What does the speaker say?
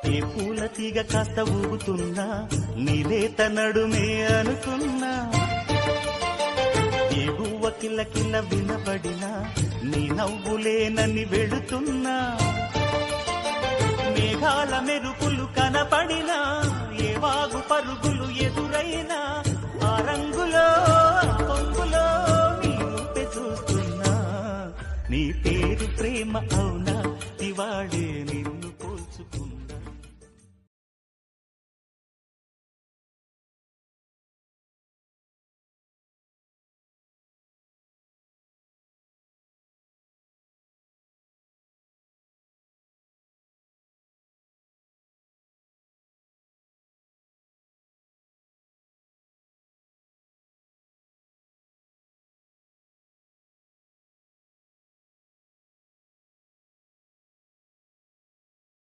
ఏ పూల తీగ కాస్త ఊగుతున్నా నీలేత నడుమే అనుకున్నా, ఏ గువ్వ కిల్ల కిల్ల వినబడినా నీ నవ్వులేనని వెళుతున్నా, మేఘాల మెరుపులు కనపడినా ఏ వాగు పరుగులు ఎదురైనా ఆ రంగులో పొంగులో నీ రూపే చూస్తున్నా. నీ పేరు ప్రేమ అవునా ఇవాడే నిన్న